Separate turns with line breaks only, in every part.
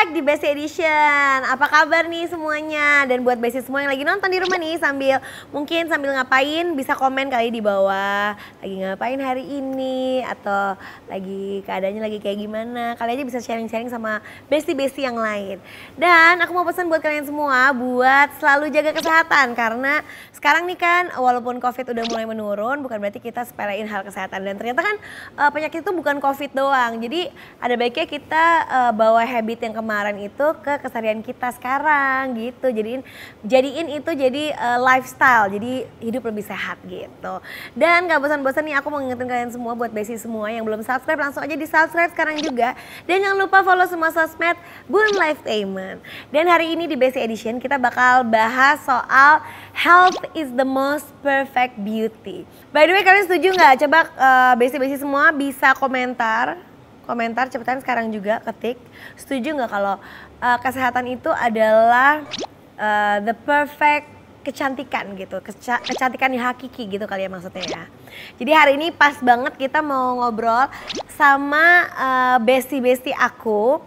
back di Besti Edition. Apa kabar nih semuanya? Dan buat Besti semua yang lagi nonton di rumah nih mungkin sambil ngapain bisa komen kali di bawah. Lagi ngapain hari ini atau lagi keadaannya lagi kayak gimana? Kali aja bisa sharing-sharing sama besti-besti yang lain. Dan aku mau pesan buat kalian semua buat selalu jaga kesehatan karena sekarang nih kan walaupun Covid udah mulai menurun bukan berarti kita sepelein hal kesehatan dan ternyata kan penyakit itu bukan Covid doang. Jadi ada baiknya kita bawa habit yang kemarin itu ke keseharian kita sekarang gitu. Jadiin itu jadi lifestyle, jadi hidup lebih sehat gitu. Dan gak bosan-bosan nih aku mau ngingetin kalian semua buat besti semua yang belum subscribe langsung aja di subscribe sekarang juga. Dan jangan lupa follow semua sosmed Bun Lifetainment. Dan hari ini di Besti Edition kita bakal bahas soal health is the most perfect beauty. By the way kalian setuju nggak? Coba besti-besti semua bisa komentar cepetan sekarang juga ketik. Setuju nggak kalau kesehatan itu adalah the perfect kecantikan gitu, kecantikan yang hakiki gitu kali ya maksudnya ya. Jadi hari ini pas banget kita mau ngobrol sama besti-besti aku.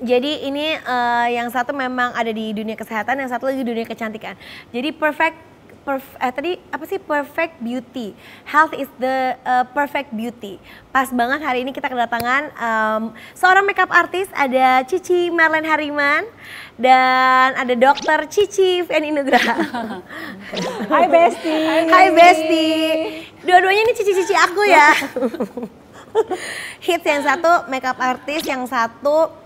Jadi ini yang satu memang ada di dunia kesehatan, yang satu lagi dunia kecantikan. Jadi perfect beauty. Health is the perfect beauty. Pas banget hari ini kita kedatangan seorang makeup artist, ada Cici Marlene Hariman dan ada Dokter Cici Feni Nugraha.
Hai Besti.
Hai Besti. Dua-duanya ini cici-cici aku ya. Hits yang satu makeup artist, yang satu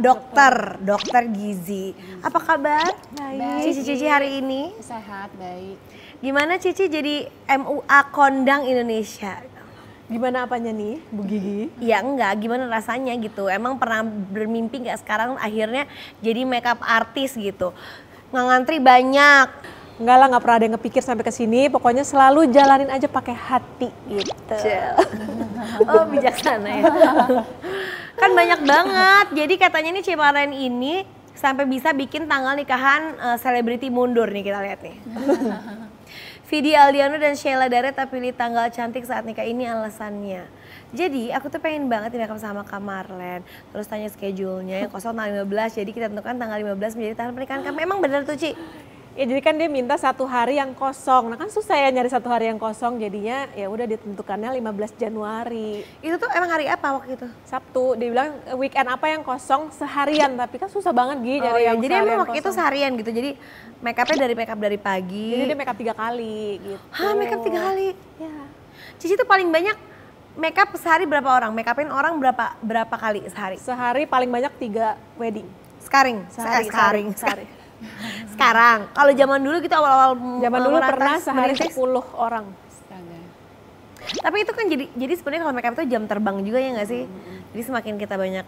dokter gizi. Apa kabar?
Baik.
Cici hari ini?
Sehat, baik.
Gimana Cici jadi MUA kondang Indonesia?
Gimana apanya nih, Bu Gigi?
Ya enggak, gimana rasanya gitu. Emang pernah bermimpi nggak sekarang akhirnya jadi makeup artist gitu? Nggak ngantri banyak.
Enggak lah, nggak pernah ada yang kepikir sampai ke sini. Pokoknya selalu jalanin aja pakai hati gitu.
Oh, bijaksana ya. Kan banyak banget. Jadi katanya nih Cimaren ini sampai bisa bikin tanggal nikahan selebriti mundur nih, kita lihat nih. Vidi Aldiano dan Sheila Dara tak pilih tanggal cantik saat nikah, ini alasannya. Jadi aku tuh pengen banget di makeup sama Kak Marlene. Terus tanya schedule-nya yang kosong tanggal 15. Jadi kita tentukan tanggal 15 menjadi tanggal pernikahan kami. Memang benar tuh Ci?
Ya jadi kan dia minta 1 hari yang kosong. Nah kan susah ya nyari 1 hari yang kosong, jadinya ya udah ditentukannya 15 Januari.
Itu tuh emang hari apa waktu itu?
Sabtu. Dia bilang weekend apa yang kosong seharian, tapi kan susah banget Gi nyari yang
jadi emang waktu itu seharian gitu. Jadi makeupnya dari pagi.
Jadi dia makeup 3 kali gitu.
Hah, makeup 3 kali?
Ya.
Cici tuh paling banyak makeup sehari berapa orang? Makeupin orang berapa kali sehari?
Sehari paling banyak 3 wedding.
Sehari. Sekarang, kalau zaman dulu gitu awal-awal
dulu pernah sehari 10 orang.
Tapi itu kan jadi sebenarnya kalau makeup itu jam terbang juga ya nggak sih? Jadi semakin kita banyak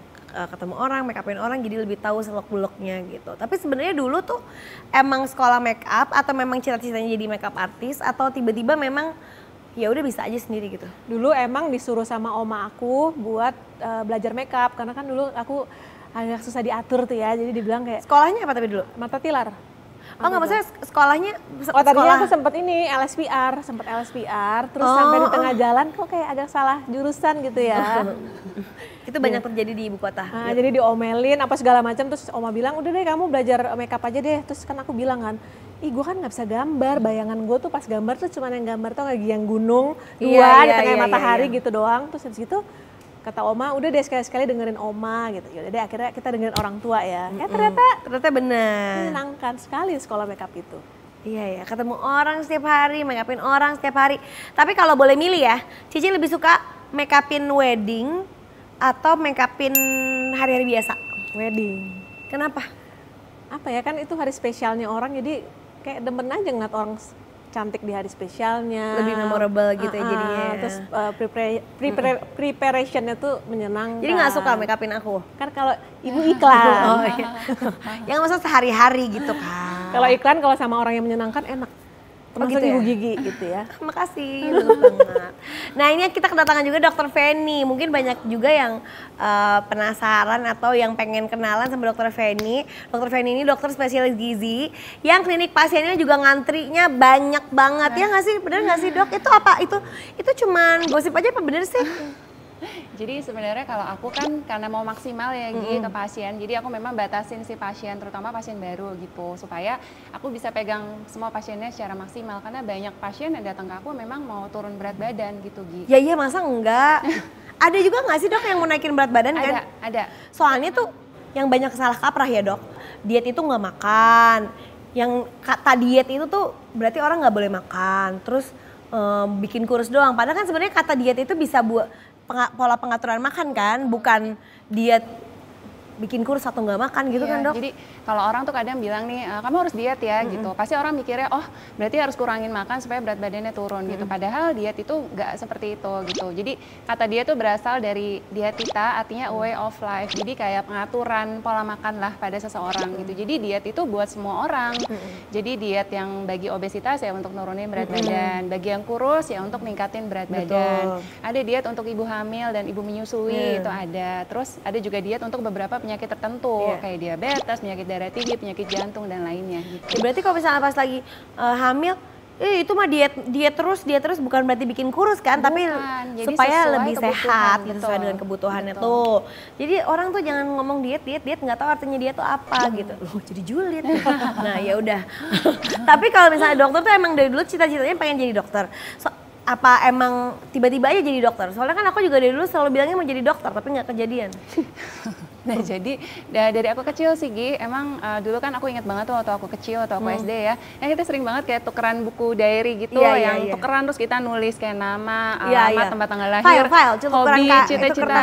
ketemu orang, makeupin orang, jadi lebih tahu seluk-beluknya gitu. Tapi sebenarnya dulu tuh emang sekolah makeup atau memang cita-citanya jadi makeup artist atau tiba-tiba memang ya udah bisa aja sendiri gitu? Dulu
emang disuruh sama oma aku buat belajar makeup karena kan dulu aku agak susah diatur tuh ya, jadi dibilang kayak...
Sekolahnya apa tapi dulu?
Mata tilar.
Oh nggak, maksudnya sekolahnya?
Tadinya aku sempet ini LSPR, terus sampai di tengah jalan kok kayak agak salah jurusan gitu ya.
Itu banyak terjadi di ibu kota?
Nah, jadi diomelin apa segala macam, terus oma bilang udah deh kamu belajar makeup aja deh. Terus kan aku bilang kan, ih gue kan nggak bisa gambar, bayangan gue tuh pas gambar tuh cuma yang gambar tuh lagi yang gunung, di tengah matahari gitu doang. Terus habis gitu kata oma, udah deh sekali-sekali dengerin oma gitu. Yaudah deh akhirnya kita dengerin orang tua ya. Ya ternyata
bener.
Menyenangkan sekali sekolah makeup itu.
Iya ya, ketemu orang setiap hari, makeupin orang setiap hari. Tapi kalau boleh milih ya, Cici lebih suka makeupin wedding atau makeupin hari-hari biasa?
Wedding.
Kenapa?
Apa ya, kan itu hari spesialnya orang, jadi kayak demen aja ngeliat orang cantik di hari spesialnya,
lebih memorable gitu ya jadinya.
Terus preparationnya tuh menyenangkan.
Jadi nggak suka makeupin aku?
Kan kalau ibu iklan.
Oh iya. Yang maksud sehari-hari gitu kan.
Kalau iklan kalau sama orang yang menyenangkan enak. Termasuk
gitu
Ibu
ya?
Gigi gitu ya.
Makasih, banget. Nah ini kita kedatangan juga Dokter Feni. Mungkin banyak juga yang penasaran atau yang pengen kenalan sama Dokter Feni. Dokter Feni ini dokter spesialis gizi yang klinik pasiennya juga ngantrinya banyak banget. Ya nggak sih? Bener nggak sih dok? Itu apa? Itu cuman gosip aja apa bener sih?
Jadi sebenarnya kalau aku kan karena mau maksimal ya Gi ke pasien, jadi aku memang batasin si pasien, terutama pasien baru gitu, supaya aku bisa pegang semua pasiennya secara maksimal. Karena banyak pasien yang datang ke aku memang mau turun berat badan gitu Gi.
Ya iya masa enggak? Ada juga nggak sih dok yang mau naikin berat badan kan?
Ada.
Soalnya tuh yang banyak salah kaprah ya dok, diet itu nggak makan. Yang kata diet itu tuh berarti orang nggak boleh makan, terus bikin kurus doang. Padahal kan sebenarnya kata diet itu bisa buat pola pengaturan makan kan, bukan diet bikin kurus atau nggak makan gitu kan dok?
Jadi kalau orang tuh kadang bilang nih, kamu harus diet ya gitu. Pasti orang mikirnya, oh berarti harus kurangin makan supaya berat badannya turun gitu. Padahal diet itu nggak seperti itu gitu. Jadi kata diet tuh berasal dari dietita, artinya a way of life. Jadi kayak pengaturan pola makan lah pada seseorang gitu. Jadi diet itu buat semua orang. Jadi diet yang bagi obesitas ya untuk nurunin berat badan. Bagi yang kurus ya untuk ningkatin berat badan. Ada diet untuk ibu hamil dan ibu menyusui itu ada. Terus ada juga diet untuk beberapa penyakit tertentu kayak diabetes, penyakit darah tinggi, penyakit jantung dan lainnya gitu.
Ya, berarti kalau misalnya pas lagi hamil, itu mah diet terus bukan berarti bikin kurus kan, tapi
Jadi
supaya
sesuai
lebih sehat gitu, sesuai dengan kebutuhannya tuh. Jadi orang tuh jangan ngomong diet nggak tahu artinya diet tuh apa gitu. Loh jadi julid. Nah ya udah. Tapi kalau misalnya dokter tuh emang dari dulu cita-citanya pengen jadi dokter. Apa emang tiba-tiba aja jadi dokter? Soalnya kan aku juga dari dulu selalu bilangnya mau jadi dokter tapi nggak kejadian.
Nah jadi dari aku kecil sih Gi, emang dulu kan aku ingat banget tuh waktu aku kecil, waktu aku SD ya, kita sering banget kayak tukeran buku diary gitu, tukeran terus kita nulis kayak nama, alamat, tempat tanggal lahir, hobi, cita-cita,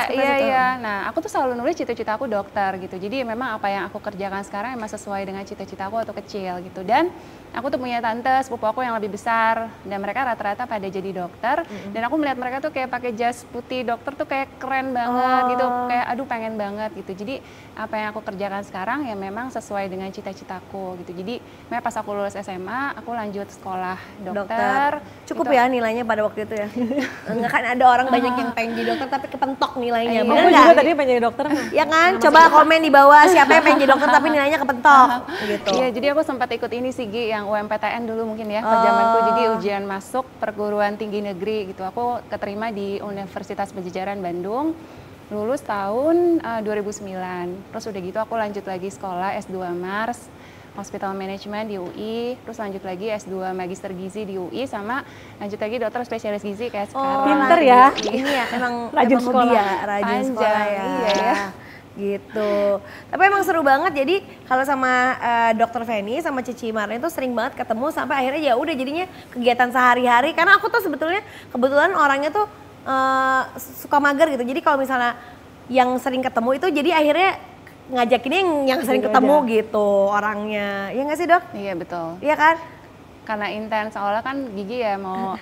Nah aku tuh selalu nulis cita-cita aku dokter gitu. Jadi memang apa yang aku kerjakan sekarang emang sesuai dengan cita-cita aku waktu kecil gitu. Dan aku tuh punya tante sepupu aku yang lebih besar dan mereka rata-rata pada jadi dokter. Dan aku melihat mereka tuh kayak pakai jas putih dokter tuh kayak keren banget gitu, kayak aduh pengen banget gitu. Jadi apa yang aku kerjakan sekarang ya memang sesuai dengan cita-citaku gitu. Jadi pas aku lulus SMA, aku lanjut sekolah dokter.
Cukup gitu. Ya nilainya pada waktu itu ya? Enggak kan ada orang banyak yang pengen jadi dokter tapi kepentok nilainya.
Aku juga tadi pengen jadi dokter.
Ya kan? Coba komen di bawah siapa yang pengen jadi dokter tapi nilainya kepentok gitu.
Iya, jadi aku sempat ikut ini sih Gi, yang UMPTN dulu mungkin ya, pada zamanku. Jadi ujian masuk perguruan tinggi negeri gitu. Aku keterima di Universitas Padjadjaran Bandung. Lulus tahun 2009, terus udah gitu aku lanjut lagi sekolah S2 Mars, Hospital Management di UI, terus lanjut lagi S2 Magister Gizi di UI, sama lanjut lagi dokter spesialis gizi kayak sekarang.
Pinter ya?
Ini ya emang
rajin sekolah
ya, rajin sekolah ya.
Iya ya.
Gitu. Tapi emang seru banget, jadi kalau sama Dokter Feni sama Cici Marlin tuh sering banget ketemu sampai akhirnya ya udah jadinya kegiatan sehari-hari. Karena aku tuh sebetulnya kebetulan orangnya tuh suka mager gitu. Jadi kalau misalnya yang sering ketemu itu jadi akhirnya ngajakinnya yang sering ketemu gitu orangnya. Iya nggak sih dok?
Iya betul.
Iya kan?
Karena intens, soalnya kan Gigi ya mau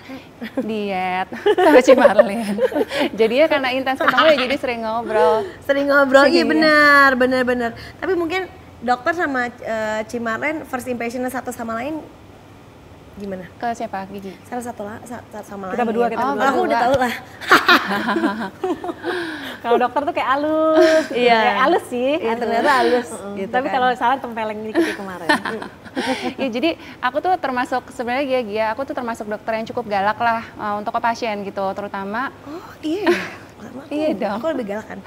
diet sama Ci Marlin. Jadi ya karena intens ketemu ya jadi sering ngobrol.
Sering ngobrol, iya benar. Tapi mungkin dokter sama Ci Marlin first impressionnya satu sama lain gimana?
Ke siapa Gigi?
Salah satu lah sama lain.
Kita berdua.
Aku udah tahu lah.
Kalau dokter tuh kayak halus.
Iya.
Kayak halus sih.
Iya ternyata halus. Gitu
tapi
kan.
kalau salah tempeleng dikit kemarin.
Ya jadi aku tuh termasuk sebenarnya Gia, aku tuh termasuk dokter yang cukup galak lah untuk ke pasien gitu, terutama.
Oh iya.
Iya dong.
Aku lebih galak kan.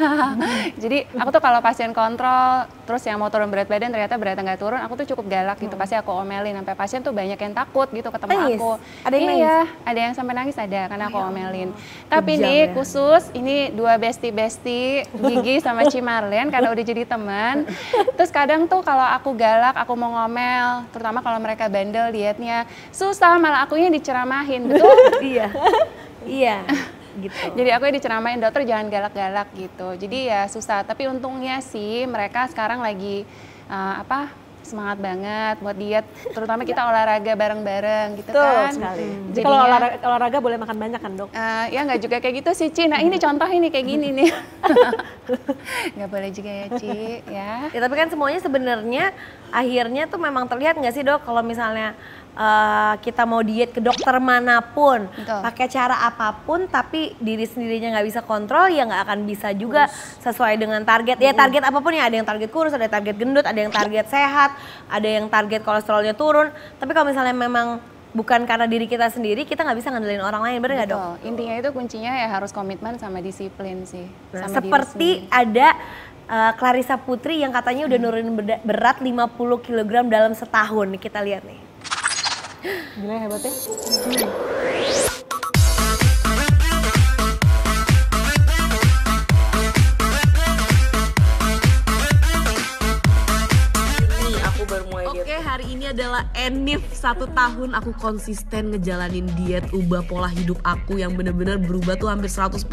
Jadi aku tuh kalau pasien kontrol, terus yang mau turun berat badan ternyata beratnya nggak turun, aku tuh cukup galak gitu. Pasti aku omelin, sampai pasien tuh banyak yang takut gitu ketemu aku.
Ada yang nangis?
Ada yang sampai nangis ada, karena aku omelin. Tapi nih khusus, ini dua bestie Gigi sama Ci Marlin karena udah jadi teman. Terus kadang tuh kalau aku galak, aku mau ngomel, terutama kalau mereka bandel dietnya, susah malah akunya diceramahin, betul?
Iya. Gitu.
Jadi aku diceramain dokter jangan galak-galak gitu. Jadi ya susah. Tapi untungnya sih mereka sekarang lagi semangat banget buat diet. Terutama kita olahraga bareng-bareng gitu kan.
Sekali. Jadi kalau olahraga boleh makan banyak kan dok?
Ya nggak juga kayak gitu sih Ci. Nah ini contoh ini kayak gini nih. Nggak boleh juga ya Ci ya.
Ya tapi kan semuanya sebenarnya akhirnya tuh memang terlihat nggak sih dok kalau misalnya kita mau diet ke dokter manapun, pakai cara apapun, tapi diri sendirinya nggak bisa kontrol, ya nggak akan bisa juga sesuai dengan target. Ya target apapun ya, ada yang target kurus, ada yang target gendut, ada yang target sehat, ada yang target kolesterolnya turun. Tapi kalau misalnya memang bukan karena diri kita sendiri, kita nggak bisa ngandelin orang lain, bener nggak dok?
Betul. Intinya itu kuncinya ya harus komitmen sama disiplin sih.
Nah,
sama
seperti ada Clarissa Putri yang katanya udah nurunin berat 50 kg dalam setahun. Nih, kita lihat nih.
Gila hebatnya.
Oke, hari ini adalah Enif 1 tahun aku konsisten ngejalanin diet, ubah pola hidup aku yang bener-bener berubah tuh hampir 100%.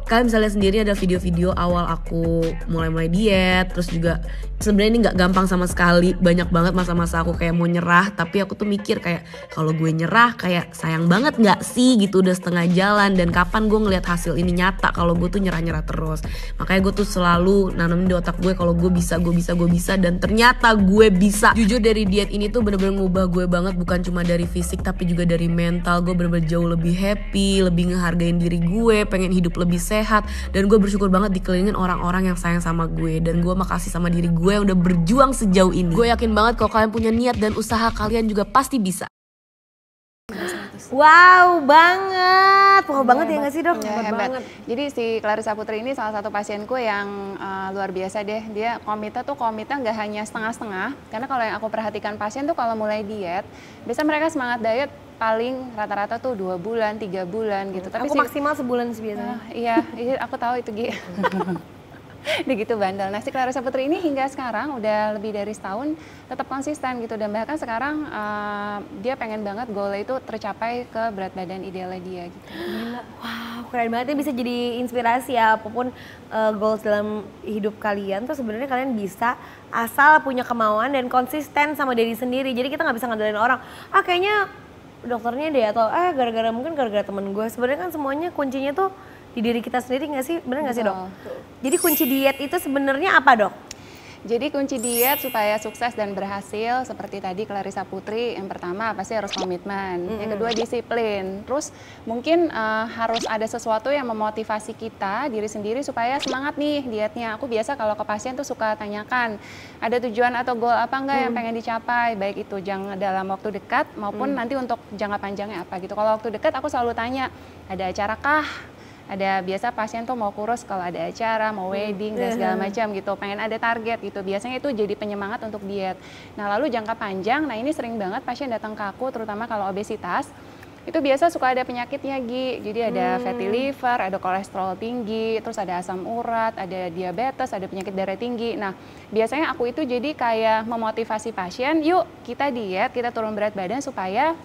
Kalian bisa lihat sendiri ada video-video awal aku mulai diet, terus juga sebenarnya ini nggak gampang sama sekali, banyak banget masa-masa aku kayak mau nyerah, tapi aku tuh mikir kayak kalau gue nyerah kayak sayang banget nggak sih gitu, udah setengah jalan, dan kapan gue ngeliat hasil ini nyata kalau gue tuh nyerah terus. Makanya gue tuh selalu nanamin di otak gue kalau gue bisa, dan ternyata gue bisa. Jujur dari diet ini tuh bener-bener ngubah gue banget, bukan cuma dari fisik tapi juga dari mental. Gue bener-bener jauh lebih happy, lebih ngehargain diri gue, pengen hidup lebih sehat, dan gue bersyukur banget dikelilingin orang-orang yang sayang sama gue, dan gue makasih sama diri gue yang udah berjuang sejauh ini. Gue yakin banget kalau kalian punya niat dan usaha, kalian juga pasti bisa.
Wow banget, banget ya nggak sih dok?
Ya, hebat. Jadi si Clarissa Putri ini salah satu pasienku yang luar biasa deh. Dia komitnya nggak hanya setengah-setengah. Karena kalau yang aku perhatikan pasien tuh kalau mulai diet, biasa mereka semangat diet paling rata-rata tuh 2 bulan, 3 bulan gitu. Tapi
aku maksimal sebulan sih biasanya.
Iya, aku tahu itu Gi. Dia gitu bandel. Nah si Clarissa Putri ini hingga sekarang udah lebih dari setahun tetap konsisten gitu, dan bahkan sekarang dia pengen banget goalnya itu tercapai ke berat badan idealnya dia gitu.
Gila. Wow, keren banget ya, bisa jadi inspirasi ya, apapun goals dalam hidup kalian tuh sebenarnya kalian bisa asal punya kemauan dan konsisten sama diri sendiri. Jadi kita nggak bisa ngandelin orang. Kayaknya dokternya deh, atau mungkin gara-gara temen gue. Sebenarnya kan semuanya kuncinya tuh di diri kita sendiri nggak sih, bener nggak sih dok? Jadi kunci diet itu sebenarnya apa dok?
Jadi kunci diet supaya sukses dan berhasil seperti tadi Clarissa Putri, yang pertama pasti harus komitmen, yang kedua disiplin, terus mungkin harus ada sesuatu yang memotivasi kita diri sendiri supaya semangat nih dietnya. Aku biasa kalau ke pasien tuh suka tanyakan ada tujuan atau goal apa enggak yang pengen dicapai, baik itu jangan dalam waktu dekat maupun nanti untuk jangka panjangnya apa gitu. Kalau waktu dekat aku selalu tanya, ada acara kah? Ada biasa pasien tuh mau kurus kalau ada acara, mau wedding dan segala macam gitu, pengen ada target gitu. Biasanya itu jadi penyemangat untuk diet. Nah lalu jangka panjang, nah ini sering banget pasien datang ke aku, terutama kalau obesitas. Itu biasa suka ada penyakitnya Gi, jadi ada fatty liver, ada kolesterol tinggi, terus ada asam urat, ada diabetes, ada penyakit darah tinggi. Nah biasanya aku itu jadi kayak memotivasi pasien, yuk kita diet, kita turun berat badan supaya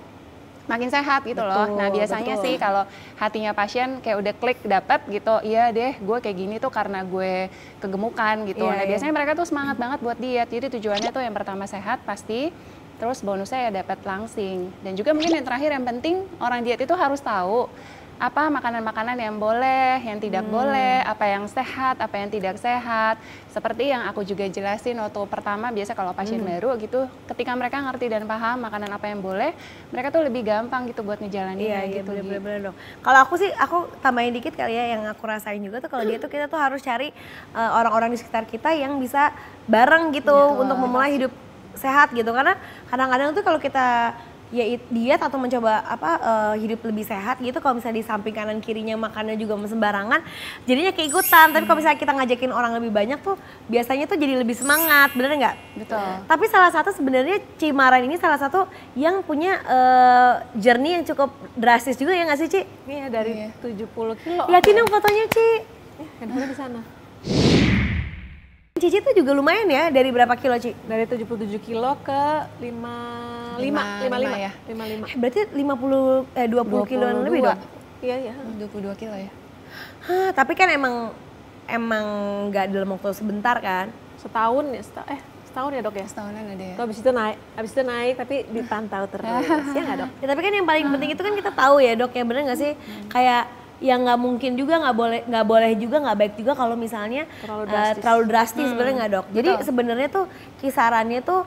makin sehat gitu loh. Nah biasanya sih kalau hatinya pasien kayak udah klik dapet gitu, iya deh gue kayak gini tuh karena gue kegemukan gitu. Nah biasanya mereka tuh semangat banget buat diet. Jadi tujuannya tuh yang pertama sehat pasti, terus bonusnya ya dapat langsing. Dan juga mungkin yang terakhir yang penting orang diet itu harus tahu apa makanan-makanan yang boleh, yang tidak boleh, apa yang sehat, apa yang tidak sehat. Seperti yang aku juga jelasin waktu pertama, biasa kalau pasien baru gitu, ketika mereka ngerti dan paham makanan apa yang boleh, mereka tuh lebih gampang gitu buat ngejalanin gitu.
Bener-bener dong. Kalau aku sih, aku tambahin dikit kali ya, yang aku rasain juga tuh kalau dia tuh kita tuh harus cari orang-orang di sekitar kita yang bisa bareng gitu untuk memulai hidup sehat gitu. Karena kadang-kadang tuh kalau kita diet atau mencoba hidup lebih sehat gitu, kalau misalnya di samping kanan kirinya makannya juga sembarangan, jadinya keikutan. Tapi kalau misalnya kita ngajakin orang lebih banyak tuh biasanya tuh jadi lebih semangat, bener nggak?
Betul.
Tapi salah satu sebenarnya Cimaran ini salah satu yang punya journey yang cukup drastis juga ya nggak sih Ci?
Iya, dari 70 kilo.
Lihatin dong fotonya Ci.
Handphone di sana.
Cici tuh juga lumayan ya, dari berapa kilo Ci?
Dari 77 kilo ke 55
ya.
55.
Berarti 20 kiloan lebih dong?
Iya.
22 kilo ya.
Tapi kan emang nggak dalam waktu sebentar kan?
Setahun ya dok ya?
Setahunan ada ya.
Tuh habis itu naik tapi dipantau terus. Ya nggak dok?
Ya, tapi kan yang paling penting itu kan kita tahu ya dok ya, bener nggak sih? Kayak yang nggak mungkin juga, nggak boleh juga, nggak baik juga kalau misalnya terlalu drastis sebenarnya nggak dok. Jadi sebenarnya tuh kisarannya tuh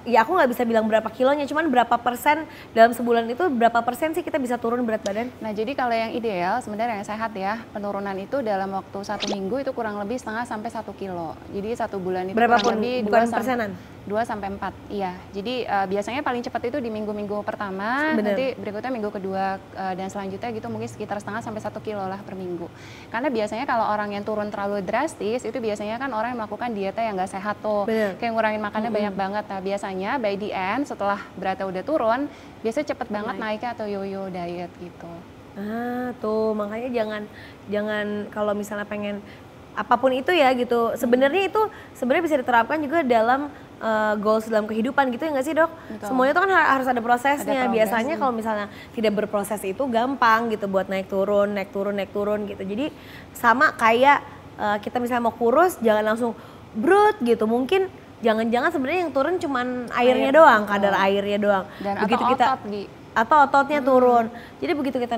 ya aku nggak bisa bilang berapa kilonya, cuman berapa persen dalam sebulan itu, berapa persen sih kita bisa turun berat badan?
Nah jadi kalau yang ideal sebenarnya yang sehat ya, penurunan itu dalam waktu 1 minggu itu kurang lebih setengah sampai 1 kilo. Jadi 1 bulan itu
berapa
kurang
pun,
lebih
bukan
2
persenan?
2-4, iya. Jadi biasanya paling cepat itu di minggu-minggu pertama, nanti berikutnya minggu kedua dan selanjutnya gitu mungkin sekitar 0,5-1 kilo lah per minggu. Karena biasanya kalau orang yang turun terlalu drastis itu biasanya kan orang yang melakukan dietnya yang nggak sehat tuh, kayak ngurangin makannya banyak banget. Nah biasanya by the end setelah beratnya udah turun, biasanya cepet banget naiknya atau yo-yo diet gitu.
Tuh makanya jangan kalau misalnya pengen apapun itu ya gitu. Sebenarnya itu sebenarnya bisa diterapkan juga dalam goals dalam kehidupan gitu ya nggak sih dok?
Betul.
Semuanya itu kan harus ada prosesnya.
Ada
Biasanya kalau misalnya tidak berproses itu gampang gitu buat naik turun gitu. Jadi sama kayak kita misalnya mau kurus jangan langsung brut gitu. Mungkin jangan-jangan sebenarnya yang turun cuman airnya doang, kadar airnya doang.
Dan
begitu
atau
kita
otot
atau ototnya turun. Jadi begitu kita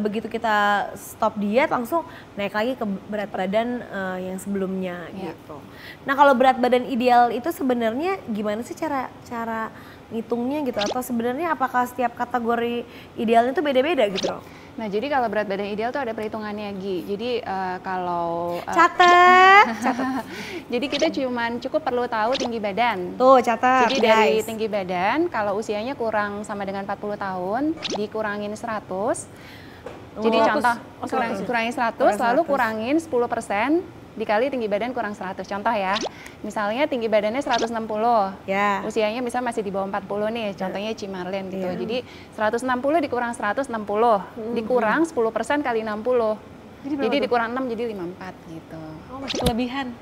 begitu kita stop diet langsung naik lagi ke berat badan yang sebelumnya gitu. Nah kalau berat badan ideal itu sebenarnya gimana sih cara ngitungnya gitu? Atau sebenarnya apakah setiap kategori idealnya itu beda-beda gitu loh?
Nah, jadi kalau berat badan ideal tuh ada perhitungannya, Gi. Jadi kalau
catat.
Jadi kita cukup perlu tahu tinggi badan.
Tuh, catat.
Jadi dari tinggi badan kalau usianya kurang sama dengan 40 tahun, dikurangin 100. Jadi contoh, kurangin 100 lalu kurangin 10% dikali tinggi badan kurang 100. Contoh ya, misalnya tinggi badannya 160, usianya bisa masih di bawah 40 nih, contohnya Cimarlen gitu. Jadi 160 dikurang 160, dikurang 10% kali 60. Jadi dikurang 6 jadi 54 gitu.
Oh masih kelebihan.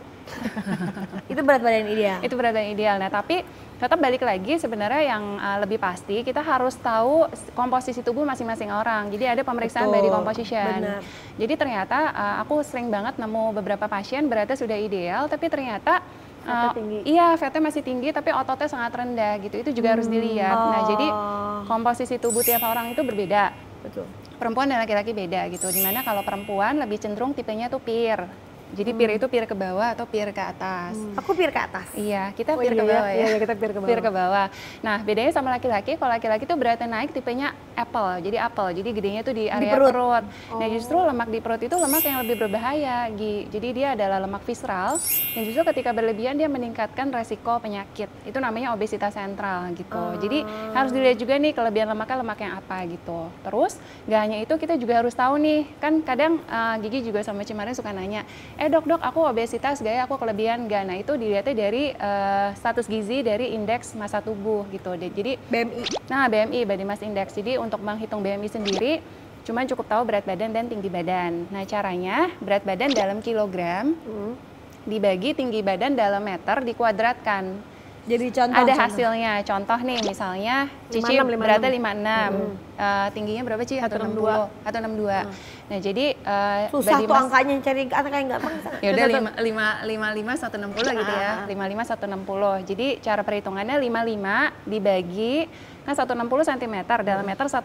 Itu berat badan ideal?
Itu berat badan ideal. Nah tapi tetap balik lagi sebenarnya yang lebih pasti kita harus tahu komposisi tubuh masing-masing orang. Jadi ada pemeriksaan body composition.
Benar.
Jadi ternyata aku sering banget nemu beberapa pasien beratnya sudah ideal tapi ternyata fatnya masih tinggi tapi ototnya sangat rendah gitu. Itu juga harus dilihat. Nah jadi komposisi tubuh tiap orang itu berbeda.
Betul.
Perempuan dan laki-laki beda gitu. Dimana kalau perempuan lebih cenderung tipenya tuh pear. Jadi pear itu pear ke bawah atau pear ke atas.
Aku pear ke atas.
Iya, kita pear ke bawah ya.
Iya, kita pear ke bawah.
Pear ke bawah. Nah, bedanya sama laki-laki, kalau laki-laki tuh beratnya naik tipenya apple. Jadi apel. Jadi gedenya tuh di area perut. Nah, justru lemak di perut itu lemak yang lebih berbahaya, Gi. Jadi dia adalah lemak visceral yang justru ketika berlebihan dia meningkatkan resiko penyakit. Itu namanya obesitas sentral gitu. Jadi harus dilihat juga nih kelebihan lemaknya lemak yang apa gitu. Terus, gak hanya itu kita juga harus tahu nih, kan kadang Gigi juga sama Cimarlen suka nanya, dok aku obesitas gaya aku kelebihan gak? Nah itu dilihatnya dari status gizi dari indeks massa tubuh gitu. Jadi
BMI.
Nah BMI, Body Mass Index. Jadi untuk menghitung BMI sendiri cuman cukup tahu berat badan dan tinggi badan. Nah caranya berat badan dalam kilogram dibagi tinggi badan dalam meter dikuadratkan.
Jadi contoh.
Ada hasilnya. Contoh nih misalnya Cici beratnya 56. Tingginya berapa Ci? 162. 162. Nah jadi
susah tuh angkanya cari angka yang gampang.
Ya udah 55 160 gitu ya. 55 160. Jadi cara perhitungannya 55 dibagi kan 160 cm dalam meter 1,6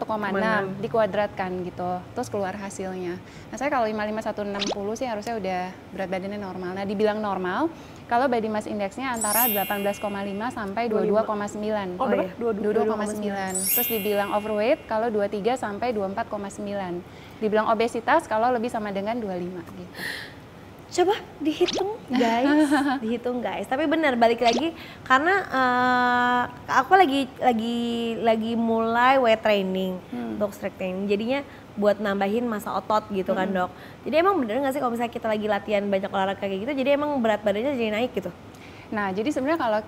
dikuadratkan gitu. Terus keluar hasilnya. Nah, saya kalau 55 160 sih harusnya udah berat badannya normal. Nah, dibilang normal kalau body mass indexnya antara 18,5 sampai 22,9.
Oh, berapa?
22,9. Terus dibilang overweight kalau 23 sampai 24,9. Dibilang obesitas kalau lebih sama dengan 25 gitu.
Coba dihitung guys, tapi benar balik lagi karena aku lagi mulai weight training untuk strength training, jadinya buat nambahin massa otot gitu kan dok. Jadi emang bener nggak sih kalau misalnya kita lagi latihan banyak olahraga kayak gitu, jadi emang berat badannya jadi naik gitu?
Nah, jadi sebenarnya kalau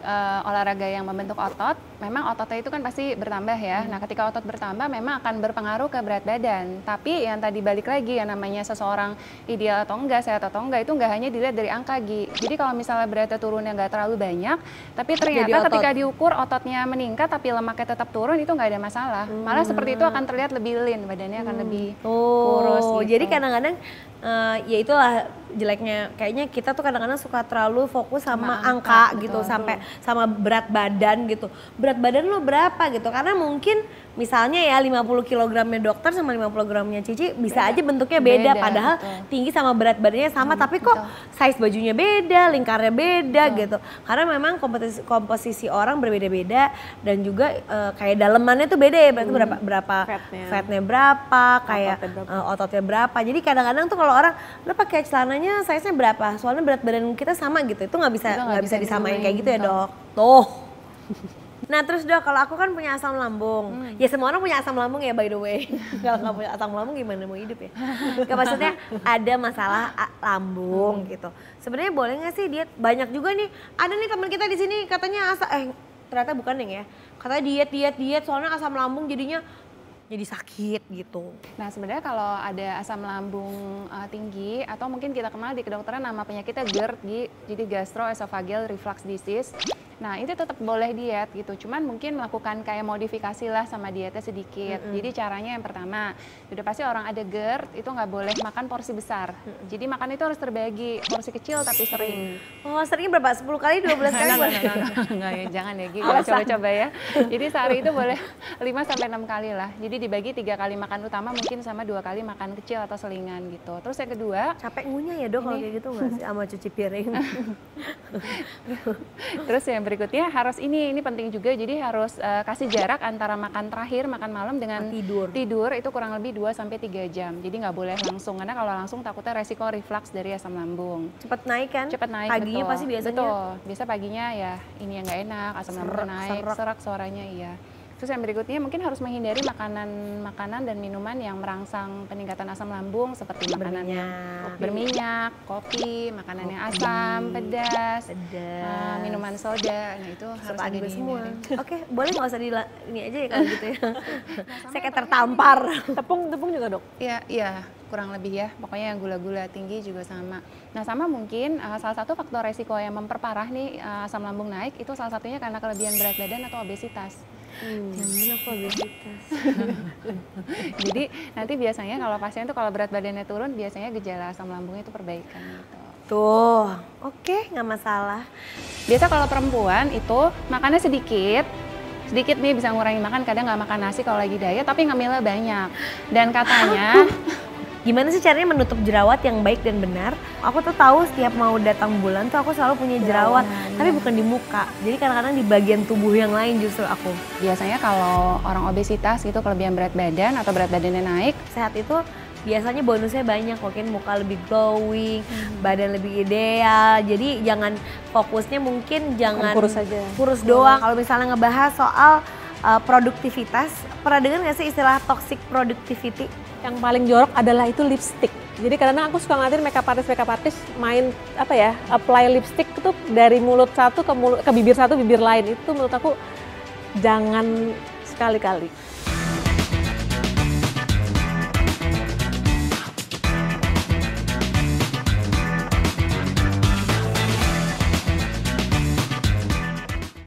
olahraga yang membentuk otot, memang ototnya itu kan pasti bertambah ya. Nah, ketika otot bertambah memang akan berpengaruh ke berat badan. Tapi yang tadi balik lagi, yang namanya seseorang ideal atau enggak, sehat atau enggak, itu enggak hanya dilihat dari angka, Gi. Jadi kalau misalnya beratnya turunnya enggak terlalu banyak, tapi ternyata ketika diukur ototnya meningkat tapi lemaknya tetap turun, itu enggak ada masalah. Malah seperti itu akan terlihat lebih lean, badannya akan lebih kurus gitu.
Jadi kadang-kadang ya itulah jeleknya, kayaknya kita tuh kadang-kadang suka terlalu fokus sama angka gitu, sampai sama berat badan gitu. berat badan lo berapa gitu. Karena mungkin misalnya ya 50 kilogramnya dokter sama 50 gramnya Cici bisa aja bentuknya beda. Padahal tinggi sama berat badannya sama, tapi kok size bajunya beda, lingkarnya beda gitu. Karena memang komposisi orang berbeda-beda dan juga kayak dalemannya tuh beda ya, berarti berapa fatnya berapa, kayak ototnya berapa. Jadi kadang-kadang tuh kalau orang lo pakai celananya size-nya berapa, soalnya berat badan kita sama gitu, itu nggak bisa disamain kayak gitu ya dok. Tuh. Nah terus dok, kalau aku kan punya asam lambung, ya semua orang punya asam lambung ya by the way. Kalau nggak punya asam lambung gimana mau hidup ya? Gak, maksudnya ada masalah lambung gitu. Sebenarnya boleh nggak sih diet? Banyak juga nih, ada nih teman kita di sini katanya ternyata bukan yang ya, katanya diet soalnya asam lambung jadinya jadi sakit gitu.
Nah sebenarnya kalau ada asam lambung tinggi atau mungkin kita kenal di kedokteran nama penyakitnya GERD, jadi gastroesophageal reflux disease. Nah itu tetap boleh diet gitu, cuman mungkin melakukan kayak modifikasi lah sama dietnya sedikit. Jadi caranya yang pertama, udah pasti orang ada GERD itu nggak boleh makan porsi besar. Jadi makan itu harus terbagi, porsi kecil tapi sering.
Oh seringnya berapa? 10 kali, 12 kali?
Enggak ya, jangan ya Gi, kalau coba-coba ya. Jadi sehari itu boleh 5-6 kali lah. Jadi dibagi 3 kali makan utama mungkin sama 2 kali makan kecil atau selingan gitu. Terus yang kedua,
capek ngunyah ya dok kalau kayak gitu nggak sih sama cuci piring?
Terus yang berikutnya harus ini penting juga, jadi harus kasih jarak antara makan terakhir, makan malam dengan tidur itu kurang lebih 2-3 jam. Jadi nggak boleh langsung, karena kalau langsung takutnya resiko reflux dari asam lambung.
Cepet naik kan?
Cepet naik,
paginya
betul.
Pasti biasanya?
Betul, biasa paginya ya ini yang nggak enak, asam lambung naik, serak suaranya iya. Terus yang berikutnya mungkin harus menghindari makanan dan minuman yang merangsang peningkatan asam lambung seperti makanan yang berminyak, kopi, makanan yang asam, pedas, minuman soda. Nah itu harus ada
semua. Oke, boleh nggak usah ini aja ya kalau gitu ya. Saya kayak tertampar.
Tepung juga dok?
Iya. Kurang lebih ya, pokoknya yang gula-gula tinggi juga sama. Nah sama mungkin salah satu faktor resiko yang memperparah nih asam lambung naik itu salah satunya karena kelebihan berat badan atau obesitas.
Jangan aku obesitas.
Jadi nanti biasanya kalau pasien tuh kalau berat badannya turun biasanya gejala asam lambungnya itu perbaikan gitu.
Tuh, oke, nggak masalah.
Biasa kalau perempuan itu makannya sedikit nih bisa ngurangi makan, kadang nggak makan nasi kalau lagi diet tapi ngemilnya banyak. Dan katanya
gimana sih caranya menutup jerawat yang baik dan benar? Aku tuh tahu setiap mau datang bulan tuh aku selalu punya jerawat, tapi bukan di muka. Jadi kadang-kadang di bagian tubuh yang lain justru aku.
Biasanya kalau orang obesitas gitu kelebihan berat badan atau berat badannya naik,
sehat itu biasanya bonusnya banyak, mungkin muka lebih glowing, badan lebih ideal. Jadi jangan fokusnya mungkin jangan kurus doang. Kalau misalnya ngebahas soal produktivitas, pernah dengar nggak sih istilah toxic productivity?
Yang paling jorok adalah itu lipstick. Jadi kadang aku suka ngeliatin makeup artist main apply lipstick itu dari mulut satu ke bibir satu, bibir lain. Itu menurut aku jangan sekali-kali.